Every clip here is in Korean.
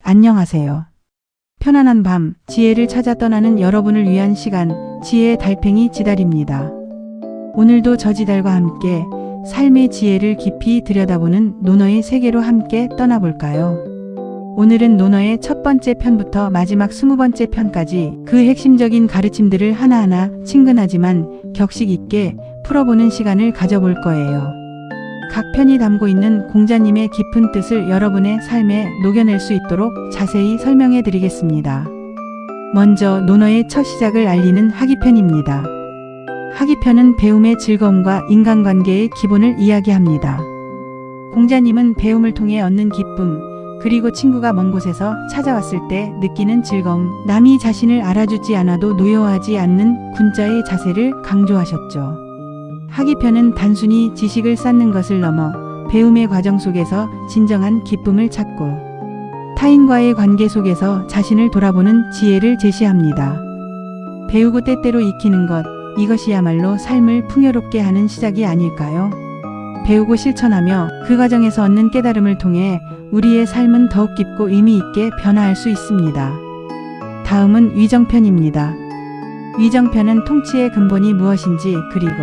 안녕하세요. 편안한 밤, 지혜를 찾아 떠나는 여러분을 위한 시간, 지혜의 달팽이 지달입니다. 오늘도 저지달과 함께 삶의 지혜를 깊이 들여다보는 논어의 세계로 함께 떠나볼까요? 오늘은 논어의 첫 번째 편부터 마지막 20번째 편까지 그 핵심적인 가르침들을 하나하나 친근하지만 격식 있게 풀어보는 시간을 가져볼 거예요. 각 편이 담고 있는 공자님의 깊은 뜻을 여러분의 삶에 녹여낼 수 있도록 자세히 설명해 드리겠습니다. 먼저 논어의 첫 시작을 알리는 학이편입니다. 학이편은 배움의 즐거움과 인간관계의 기본을 이야기합니다. 공자님은 배움을 통해 얻는 기쁨, 그리고 친구가 먼 곳에서 찾아왔을 때 느끼는 즐거움, 남이 자신을 알아주지 않아도 노여워하지 않는 군자의 자세를 강조하셨죠. 학이편은 단순히 지식을 쌓는 것을 넘어 배움의 과정 속에서 진정한 기쁨을 찾고 타인과의 관계 속에서 자신을 돌아보는 지혜를 제시합니다. 배우고 때때로 익히는 것, 이것이야말로 삶을 풍요롭게 하는 시작이 아닐까요? 배우고 실천하며 그 과정에서 얻는 깨달음을 통해 우리의 삶은 더욱 깊고 의미 있게 변화할 수 있습니다. 다음은 위정편입니다. 위정편은 통치의 근본이 무엇인지 그리고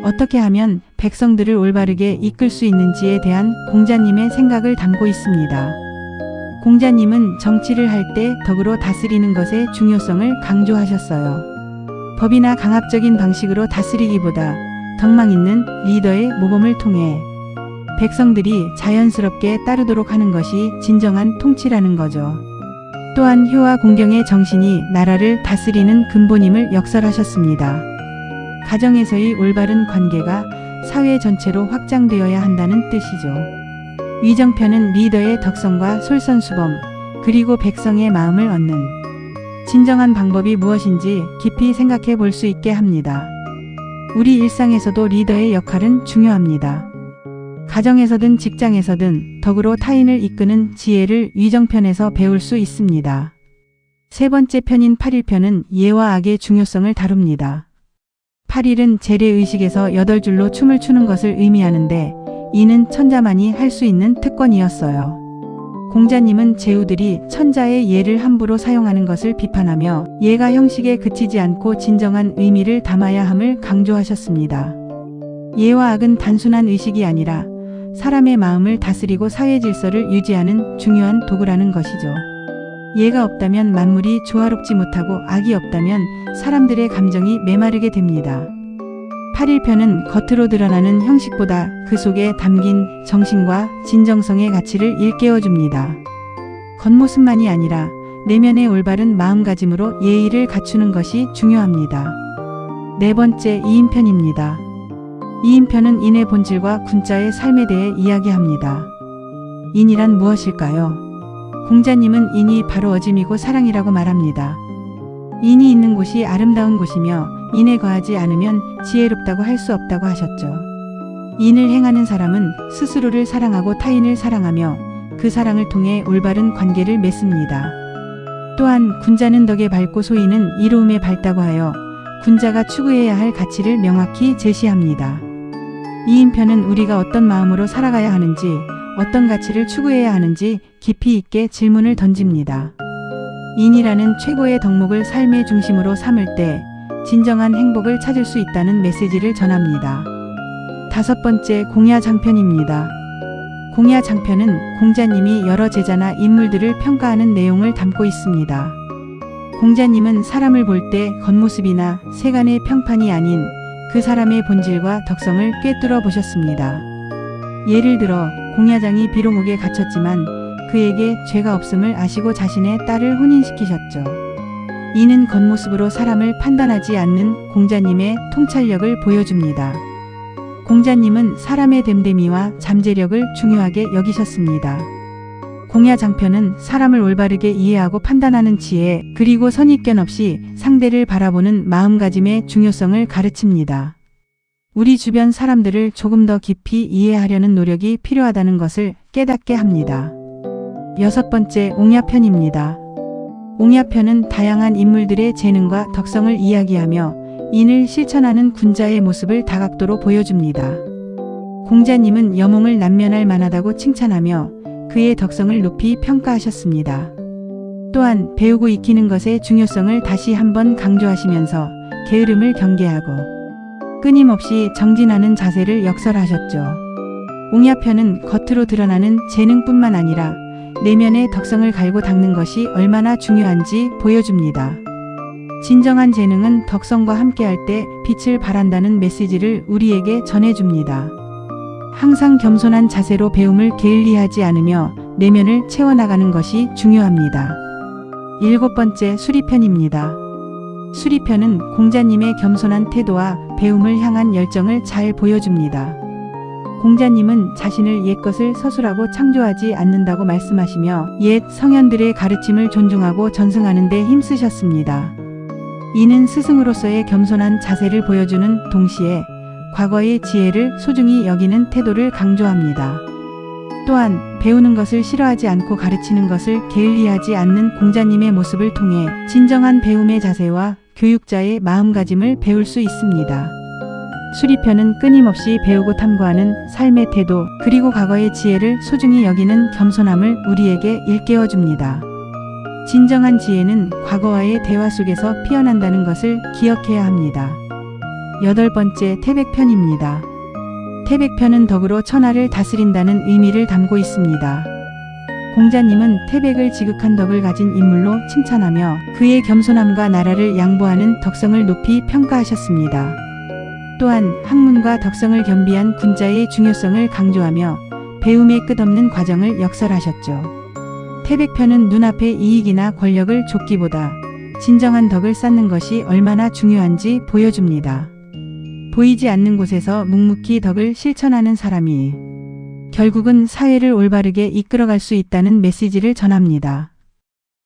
어떻게 하면 백성들을 올바르게 이끌 수 있는지에 대한 공자님의 생각을 담고 있습니다. 공자님은 정치를 할 때 덕으로 다스리는 것의 중요성을 강조하셨어요. 법이나 강압적인 방식으로 다스리기보다 덕망 있는 리더의 모범을 통해 백성들이 자연스럽게 따르도록 하는 것이 진정한 통치라는 거죠. 또한 효와 공경의 정신이 나라를 다스리는 근본임을 역설하셨습니다. 가정에서의 올바른 관계가 사회 전체로 확장되어야 한다는 뜻이죠. 위정편은 리더의 덕성과 솔선수범, 그리고 백성의 마음을 얻는 진정한 방법이 무엇인지 깊이 생각해 볼 수 있게 합니다. 우리 일상에서도 리더의 역할은 중요합니다. 가정에서든 직장에서든 덕으로 타인을 이끄는 지혜를 위정편에서 배울 수 있습니다. 세 번째 편인 팔일편은 예와 악의 중요성을 다룹니다. 팔일은 재래의식에서 8줄로 춤을 추는 것을 의미하는데 이는 천자만이 할 수 있는 특권이었어요. 공자님은 제후들이 천자의 예를 함부로 사용하는 것을 비판하며 예가 형식에 그치지 않고 진정한 의미를 담아야 함을 강조하셨습니다. 예와 악은 단순한 의식이 아니라 사람의 마음을 다스리고 사회 질서를 유지하는 중요한 도구라는 것이죠. 예가 없다면 만물이 조화롭지 못하고 악이 없다면 사람들의 감정이 메마르게 됩니다. 팔일편은 겉으로 드러나는 형식보다 그 속에 담긴 정신과 진정성의 가치를 일깨워줍니다. 겉모습만이 아니라 내면의 올바른 마음가짐으로 예의를 갖추는 것이 중요합니다. 네 번째 이인편입니다. 이인편은 인의 본질과 군자의 삶에 대해 이야기합니다. 인이란 무엇일까요? 공자님은 인이 바로 어짐이고 사랑이라고 말합니다. 인이 있는 곳이 아름다운 곳이며 인에 거하지 않으면 지혜롭다고 할 수 없다고 하셨죠. 인을 행하는 사람은 스스로를 사랑하고 타인을 사랑하며 그 사랑을 통해 올바른 관계를 맺습니다. 또한 군자는 덕에 밝고 소인은 이로움에 밝다고 하여 군자가 추구해야 할 가치를 명확히 제시합니다. 이인편은 우리가 어떤 마음으로 살아가야 하는지, 어떤 가치를 추구해야 하는지 깊이 있게 질문을 던집니다. 인이라는 최고의 덕목을 삶의 중심으로 삼을 때 진정한 행복을 찾을 수 있다는 메시지를 전합니다. 다섯 번째 공야장편입니다. 공야장편은 공자님이 여러 제자나 인물들을 평가하는 내용을 담고 있습니다. 공자님은 사람을 볼 때 겉모습이나 세간의 평판이 아닌 그 사람의 본질과 덕성을 꿰뚫어 보셨습니다. 예를 들어 공야장이 비록 옥에 갇혔지만 그에게 죄가 없음을 아시고 자신의 딸을 혼인시키셨죠. 이는 겉모습으로 사람을 판단하지 않는 공자님의 통찰력을 보여줍니다. 공자님은 사람의 됨됨이와 잠재력을 중요하게 여기셨습니다. 공야장편은 사람을 올바르게 이해하고 판단하는 지혜, 그리고 선입견 없이 상대를 바라보는 마음가짐의 중요성을 가르칩니다. 우리 주변 사람들을 조금 더 깊이 이해하려는 노력이 필요하다는 것을 깨닫게 합니다. 여섯 번째 옹야편입니다. 옹야편은 다양한 인물들의 재능과 덕성을 이야기하며 인을 실천하는 군자의 모습을 다각도로 보여줍니다. 공자님은 여몽을 남면할 만하다고 칭찬하며 그의 덕성을 높이 평가하셨습니다. 또한 배우고 익히는 것의 중요성을 다시 한번 강조하시면서 게으름을 경계하고 끊임없이 정진하는 자세를 역설하셨죠. 옹야편은 겉으로 드러나는 재능뿐만 아니라 내면의 덕성을 갈고 닦는 것이 얼마나 중요한지 보여줍니다. 진정한 재능은 덕성과 함께할 때 빛을 발한다는 메시지를 우리에게 전해줍니다. 항상 겸손한 자세로 배움을 게을리하지 않으며 내면을 채워나가는 것이 중요합니다. 7번째 수리편입니다. 수리편은 공자님의 겸손한 태도와 배움을 향한 열정을 잘 보여줍니다. 공자님은 자신을 옛것을 서술하고 창조하지 않는다고 말씀하시며 옛 성현들의 가르침을 존중하고 전승하는 데 힘쓰셨습니다. 이는 스승으로서의 겸손한 자세를 보여주는 동시에 과거의 지혜를 소중히 여기는 태도를 강조합니다. 또한 배우는 것을 싫어하지 않고 가르치는 것을 게을리하지 않는 공자님의 모습을 통해 진정한 배움의 자세와 교육자의 마음가짐을 배울 수 있습니다. 수리편은 끊임없이 배우고 탐구하는 삶의 태도, 그리고 과거의 지혜를 소중히 여기는 겸손함을 우리에게 일깨워줍니다. 진정한 지혜는 과거와의 대화 속에서 피어난다는 것을 기억해야 합니다. 8번째 태백편입니다. 태백편은 덕으로 천하를 다스린다는 의미를 담고 있습니다. 공자님은 태백을 지극한 덕을 가진 인물로 칭찬하며 그의 겸손함과 나라를 양보하는 덕성을 높이 평가하셨습니다. 또한 학문과 덕성을 겸비한 군자의 중요성을 강조하며 배움의 끝없는 과정을 역설하셨죠. 태백편은 눈앞의 이익이나 권력을 쫓기보다 진정한 덕을 쌓는 것이 얼마나 중요한지 보여줍니다. 보이지 않는 곳에서 묵묵히 덕을 실천하는 사람이 결국은 사회를 올바르게 이끌어갈 수 있다는 메시지를 전합니다.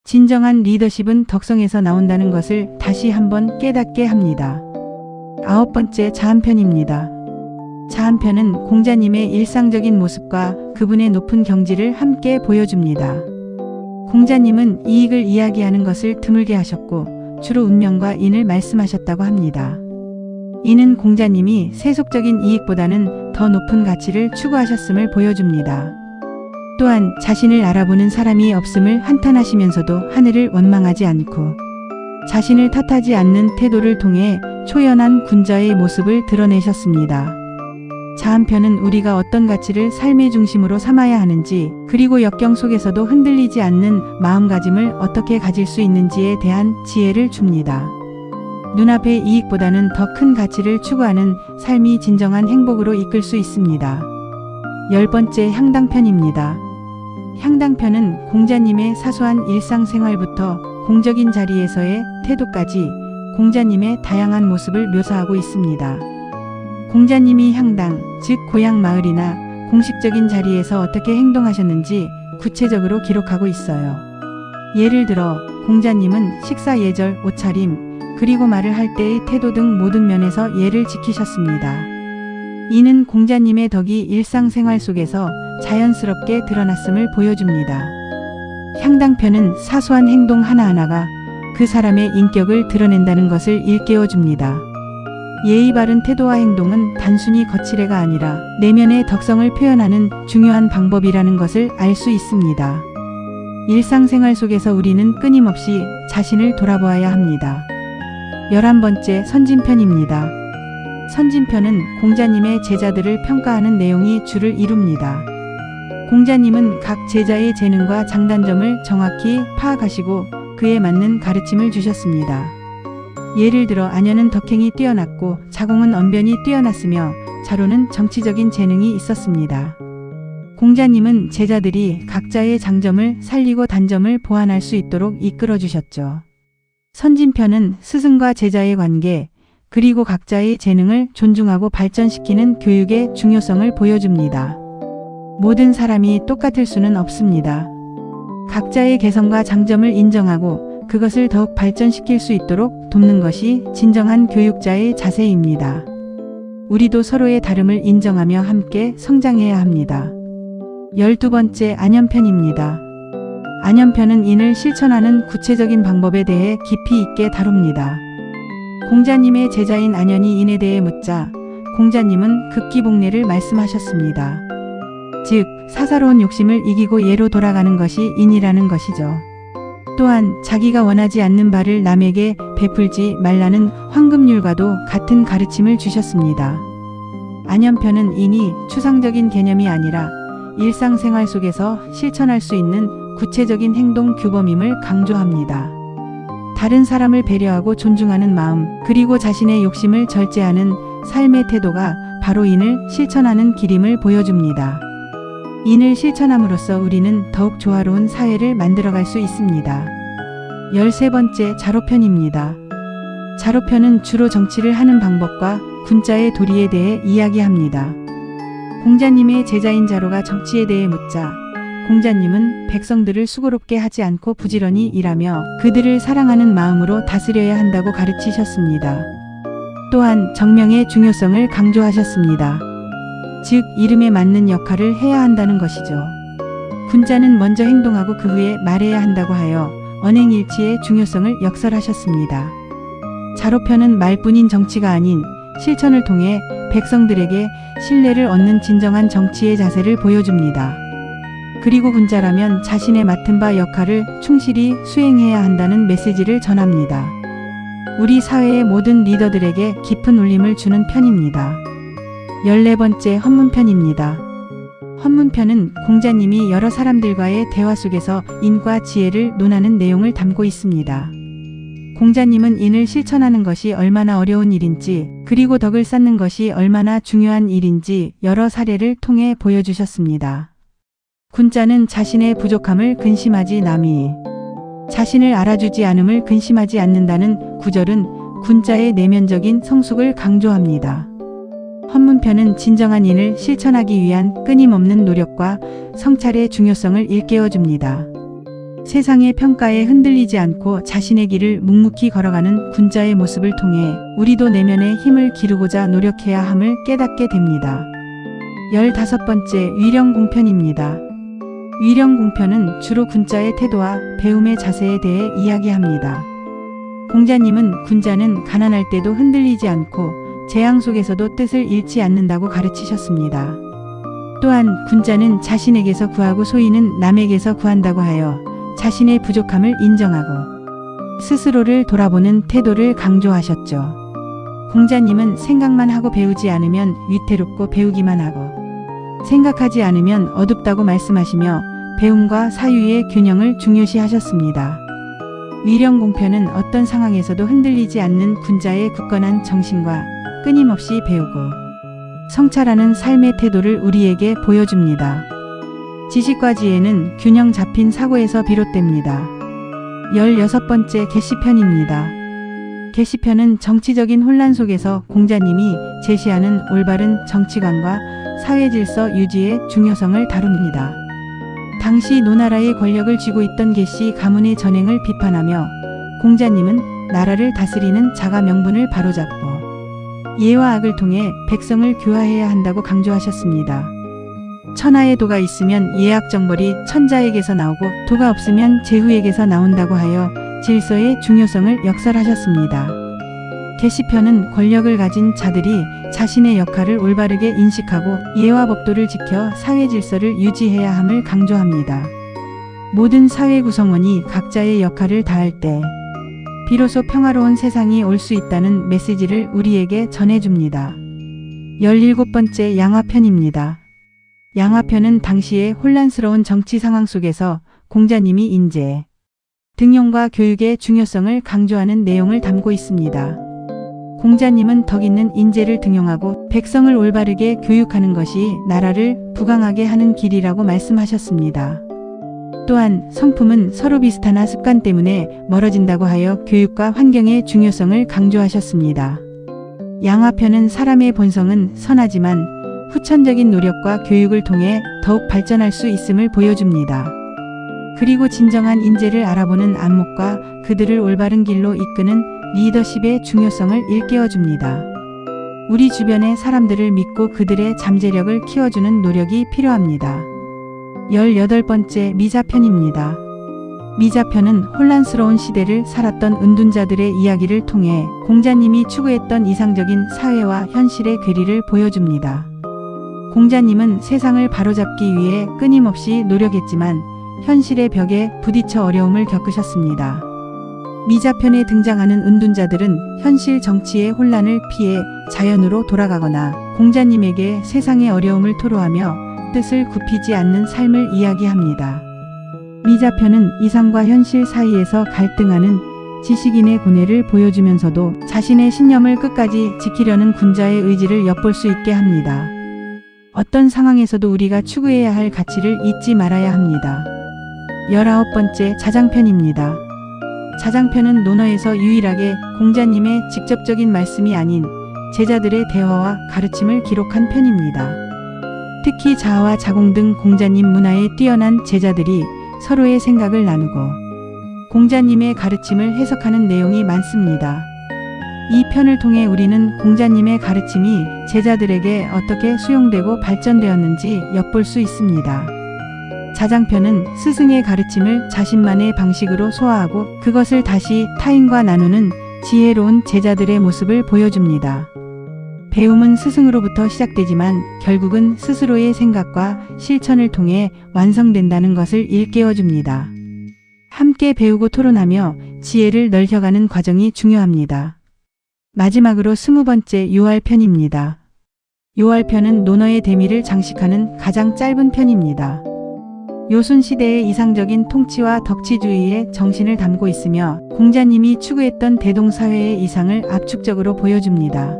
진정한 리더십은 덕성에서 나온다는 것을 다시 한번 깨닫게 합니다. 9번째 자한편입니다. 자한편은 공자님의 일상적인 모습과 그분의 높은 경지를 함께 보여줍니다. 공자님은 이익을 이야기하는 것을 드물게 하셨고 주로 운명과 인을 말씀하셨다고 합니다. 이는 공자님이 세속적인 이익보다는 더 높은 가치를 추구하셨음을 보여줍니다. 또한 자신을 알아보는 사람이 없음을 한탄하시면서도 하늘을 원망하지 않고 자신을 탓하지 않는 태도를 통해 초연한 군자의 모습을 드러내셨습니다. 자한편은 우리가 어떤 가치를 삶의 중심으로 삼아야 하는지, 그리고 역경 속에서도 흔들리지 않는 마음가짐을 어떻게 가질 수 있는지에 대한 지혜를 줍니다. 눈앞의 이익보다는 더 큰 가치를 추구하는 삶이 진정한 행복으로 이끌 수 있습니다. 10번째 향당편입니다. 향당편은 공자님의 사소한 일상생활부터 공적인 자리에서의 태도까지 공자님의 다양한 모습을 묘사하고 있습니다. 공자님이 향당, 즉 고향 마을이나 공식적인 자리에서 어떻게 행동하셨는지 구체적으로 기록하고 있어요. 예를 들어 공자님은 식사 예절, 옷차림, 그리고 말을 할 때의 태도 등 모든 면에서 예를 지키셨습니다. 이는 공자님의 덕이 일상생활 속에서 자연스럽게 드러났음을 보여줍니다. 향당편은 사소한 행동 하나하나가 그 사람의 인격을 드러낸다는 것을 일깨워줍니다. 예의 바른 태도와 행동은 단순히 거칠애가 아니라 내면의 덕성을 표현하는 중요한 방법이라는 것을 알 수 있습니다. 일상생활 속에서 우리는 끊임없이 자신을 돌아보아야 합니다. 11번째 선진편입니다. 선진편은 공자님의 제자들을 평가하는 내용이 주를 이룹니다. 공자님은 각 제자의 재능과 장단점을 정확히 파악하시고 그에 맞는 가르침을 주셨습니다. 예를 들어 안여는 덕행이 뛰어났고 자공은 언변이 뛰어났으며 자로는 정치적인 재능이 있었습니다. 공자님은 제자들이 각자의 장점을 살리고 단점을 보완할 수 있도록 이끌어 주셨죠. 선진편은 스승과 제자의 관계, 그리고 각자의 재능을 존중하고 발전시키는 교육의 중요성을 보여줍니다. 모든 사람이 똑같을 수는 없습니다. 각자의 개성과 장점을 인정하고 그것을 더욱 발전시킬 수 있도록 돕는 것이 진정한 교육자의 자세입니다. 우리도 서로의 다름을 인정하며 함께 성장해야 합니다. 12번째 안연편입니다. 안연편은 인을 실천하는 구체적인 방법에 대해 깊이 있게 다룹니다. 공자님의 제자인 안연이 인에 대해 묻자 공자님은 극기복례를 말씀하셨습니다. 즉 사사로운 욕심을 이기고 예로 돌아가는 것이 인이라는 것이죠. 또한 자기가 원하지 않는 바를 남에게 베풀지 말라는 황금률과도 같은 가르침을 주셨습니다. 안연편은 인이 추상적인 개념이 아니라 일상생활 속에서 실천할 수 있는 구체적인 행동 규범임을 강조합니다. 다른 사람을 배려하고 존중하는 마음, 그리고 자신의 욕심을 절제하는 삶의 태도가 바로 인을 실천하는 길임을 보여줍니다. 인을 실천함으로써 우리는 더욱 조화로운 사회를 만들어갈 수 있습니다. 13번째 자로편입니다. 자로편은 주로 정치를 하는 방법과 군자의 도리에 대해 이야기합니다. 공자님의 제자인 자로가 정치에 대해 묻자 공자님은 백성들을 수고롭게 하지 않고 부지런히 일하며 그들을 사랑하는 마음으로 다스려야 한다고 가르치셨습니다. 또한 정명의 중요성을 강조하셨습니다. 즉 이름에 맞는 역할을 해야 한다는 것이죠. 군자는 먼저 행동하고 그 후에 말해야 한다고 하여 언행일치의 중요성을 역설하셨습니다. 자로편은 말뿐인 정치가 아닌 실천을 통해 백성들에게 신뢰를 얻는 진정한 정치의 자세를 보여줍니다. 그리고 군자라면 자신의 맡은 바 역할을 충실히 수행해야 한다는 메시지를 전합니다. 우리 사회의 모든 리더들에게 깊은 울림을 주는 편입니다. 14번째 헌문편입니다. 헌문편은 공자님이 여러 사람들과의 대화 속에서 인과 지혜를 논하는 내용을 담고 있습니다. 공자님은 인을 실천하는 것이 얼마나 어려운 일인지, 그리고 덕을 쌓는 것이 얼마나 중요한 일인지 여러 사례를 통해 보여주셨습니다. 군자는 자신의 부족함을 근심하지 남이 자신을 알아주지 않음을 근심하지 않는다는 구절은 군자의 내면적인 성숙을 강조합니다. 헌문편은 진정한 인을 실천하기 위한 끊임없는 노력과 성찰의 중요성을 일깨워줍니다. 세상의 평가에 흔들리지 않고 자신의 길을 묵묵히 걸어가는 군자의 모습을 통해 우리도 내면의 힘을 기르고자 노력해야 함을 깨닫게 됩니다. 15번째 위령공편입니다. 위령공편은 주로 군자의 태도와 배움의 자세에 대해 이야기합니다. 공자님은 군자는 가난할 때도 흔들리지 않고 재앙 속에서도 뜻을 잃지 않는다고 가르치셨습니다. 또한 군자는 자신에게서 구하고 소인은 남에게서 구한다고 하여 자신의 부족함을 인정하고 스스로를 돌아보는 태도를 강조하셨죠. 공자님은 생각만 하고 배우지 않으면 위태롭고 배우기만 하고 생각하지 않으면 어둡다고 말씀하시며 배움과 사유의 균형을 중요시하셨습니다. 위령공편은 어떤 상황에서도 흔들리지 않는 군자의 굳건한 정신과 끊임없이 배우고 성찰하는 삶의 태도를 우리에게 보여줍니다. 지식과 지혜는 균형 잡힌 사고에서 비롯됩니다. 16번째 계시편입니다. 계시편은 정치적인 혼란 속에서 공자님이 제시하는 올바른 정치관과 사회질서 유지의 중요성을 다룹니다. 당시 노나라의 권력을 쥐고 있던 계시 가문의 전횡을 비판하며 공자님은 나라를 다스리는 자가 명분을 바로잡고 예와 악을 통해 백성을 교화해야 한다고 강조하셨습니다. 천하에 도가 있으면 예악정벌이 천자에게서 나오고 도가 없으면 제후에게서 나온다고 하여 질서의 중요성을 역설하셨습니다. 계시편은 권력을 가진 자들이 자신의 역할을 올바르게 인식하고 예와 법도를 지켜 사회 질서를 유지해야 함을 강조합니다. 모든 사회 구성원이 각자의 역할을 다할 때 비로소 평화로운 세상이 올 수 있다는 메시지를 우리에게 전해줍니다. 17번째 양화편입니다. 양화편은 당시의 혼란스러운 정치 상황 속에서 공자님이 인재, 등용과 교육의 중요성을 강조하는 내용을 담고 있습니다. 공자님은 덕 있는 인재를 등용하고 백성을 올바르게 교육하는 것이 나라를 부강하게 하는 길이라고 말씀하셨습니다. 또한 성품은 서로 비슷하나 습관 때문에 멀어진다고 하여 교육과 환경의 중요성을 강조하셨습니다. 양화편은 사람의 본성은 선하지만 후천적인 노력과 교육을 통해 더욱 발전할 수 있음을 보여줍니다. 그리고 진정한 인재를 알아보는 안목과 그들을 올바른 길로 이끄는 리더십의 중요성을 일깨워줍니다. 우리 주변의 사람들을 믿고 그들의 잠재력을 키워주는 노력이 필요합니다. 18번째 미자편입니다. 미자편은 혼란스러운 시대를 살았던 은둔자들의 이야기를 통해 공자님이 추구했던 이상적인 사회와 현실의 괴리를 보여줍니다. 공자님은 세상을 바로잡기 위해 끊임없이 노력했지만 현실의 벽에 부딪혀 어려움을 겪으셨습니다. 미자편에 등장하는 은둔자들은 현실 정치의 혼란을 피해 자연으로 돌아가거나 공자님에게 세상의 어려움을 토로하며 뜻을 굽히지 않는 삶을 이야기합니다. 미자편은 이상과 현실 사이에서 갈등하는 지식인의 고뇌를 보여주면서도 자신의 신념을 끝까지 지키려는 군자의 의지를 엿볼 수 있게 합니다. 어떤 상황에서도 우리가 추구해야 할 가치를 잊지 말아야 합니다. 19번째 자장편입니다. 자장편은 논어에서 유일하게 공자님의 직접적인 말씀이 아닌 제자들의 대화와 가르침을 기록한 편입니다. 특히 자와 자공 등 공자님 문화에 뛰어난 제자들이 서로의 생각을 나누고 공자님의 가르침을 해석하는 내용이 많습니다. 이 편을 통해 우리는 공자님의 가르침이 제자들에게 어떻게 수용되고 발전되었는지 엿볼 수 있습니다. 자장편은 스승의 가르침을 자신만의 방식으로 소화하고 그것을 다시 타인과 나누는 지혜로운 제자들의 모습을 보여줍니다. 배움은 스승으로부터 시작되지만 결국은 스스로의 생각과 실천을 통해 완성된다는 것을 일깨워줍니다. 함께 배우고 토론하며 지혜를 넓혀가는 과정이 중요합니다. 마지막으로 20번째 요할편입니다. 요할편은 논어의 대미를 장식하는 가장 짧은 편입니다. 요순시대의 이상적인 통치와 덕치주의의 정신을 담고 있으며 공자님이 추구했던 대동사회의 이상을 압축적으로 보여줍니다.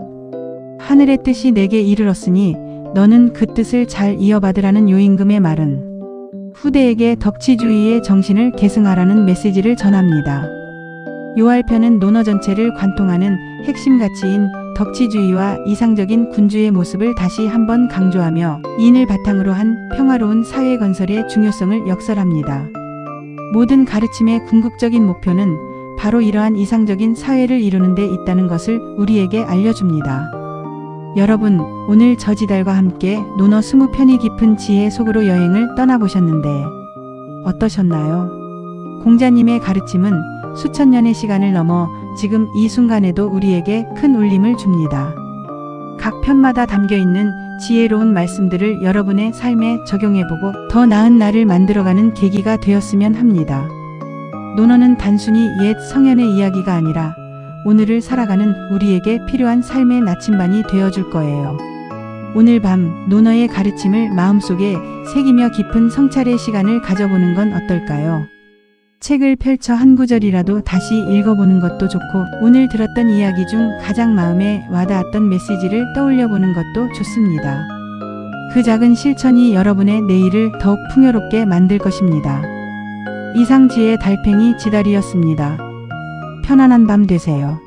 하늘의 뜻이 내게 이르렀으니 너는 그 뜻을 잘 이어받으라는 요임금의 말은 후대에게 덕치주의의 정신을 계승하라는 메시지를 전합니다. 요할편은 논어 전체를 관통하는 핵심 가치인 덕치주의와 이상적인 군주의 모습을 다시 한번 강조하며 인을 바탕으로 한 평화로운 사회 건설의 중요성을 역설합니다. 모든 가르침의 궁극적인 목표는 바로 이러한 이상적인 사회를 이루는 데 있다는 것을 우리에게 알려줍니다. 여러분, 오늘 저지달과 함께 논어 20편이 깊은 지혜 속으로 여행을 떠나보셨는데 어떠셨나요? 공자님의 가르침은 수천 년의 시간을 넘어 지금 이 순간에도 우리에게 큰 울림을 줍니다. 각 편마다 담겨있는 지혜로운 말씀들을 여러분의 삶에 적용해보고 더 나은 나를 만들어가는 계기가 되었으면 합니다. 논어는 단순히 옛 성현의 이야기가 아니라 오늘을 살아가는 우리에게 필요한 삶의 나침반이 되어줄 거예요. 오늘 밤 논어의 가르침을 마음속에 새기며 깊은 성찰의 시간을 가져보는 건 어떨까요? 책을 펼쳐 한 구절이라도 다시 읽어보는 것도 좋고 오늘 들었던 이야기 중 가장 마음에 와닿았던 메시지를 떠올려보는 것도 좋습니다. 그 작은 실천이 여러분의 내일을 더욱 풍요롭게 만들 것입니다. 이상 지혜의 달팽이 지달이었습니다. 편안한 밤 되세요.